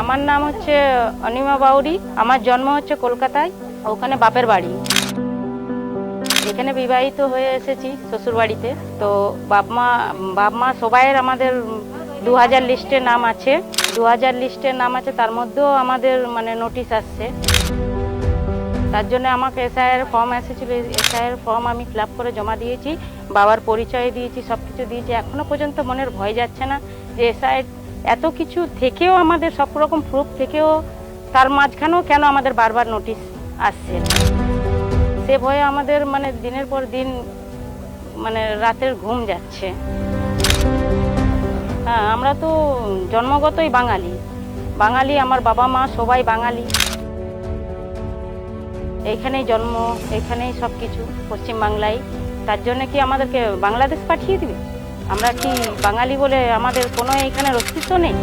আমার নাম হচ্ছে অনিমা বাউরি। আমার জন্ম হচ্ছে কলকাতায়, ওখানে বাপের বাড়ি। এখানে বিবাহিত হয়ে এসেছি শ্বশুর বাড়িতে। তো বাপ মা সবাইয়ের আমাদের 2000 লিস্টে নাম আছে। 2000 লিস্টের নাম আছে, তার মধ্যেও আমাদের মানে নোটিশ আসছে। তার জন্য আমাকে এসআইয়ের ফর্ম এসেছিল, এসআইয়ের ফর্ম আমি ফিল আপ করে জমা দিয়েছি, বাবার পরিচয় দিয়েছি, সব কিছু দিয়েছি। এখনো পর্যন্ত মনের ভয় যাচ্ছে না যে এসআইয়ের এত কিছু থেকেও, আমাদের সব রকম প্রুফ থেকেও, তার মাঝখানেও কেন আমাদের বারবার নোটিশ আসছে। সে ভয়ে আমাদের মানে দিনের পর দিন মানে রাতের ঘুম যাচ্ছে। হ্যাঁ, আমরা তো জন্মগতই বাঙালি, আমার বাবা মা সবাই বাঙালি। এইখানেই জন্ম, এখানেই সব কিছু, পশ্চিমবাংলায়। তার জন্য কি আমাদেরকে বাংলাদেশ পাঠিয়ে দিবে? আমরা কি বাঙালি বলে আমাদের কোনো এইখানে অস্তিত্ব নেই?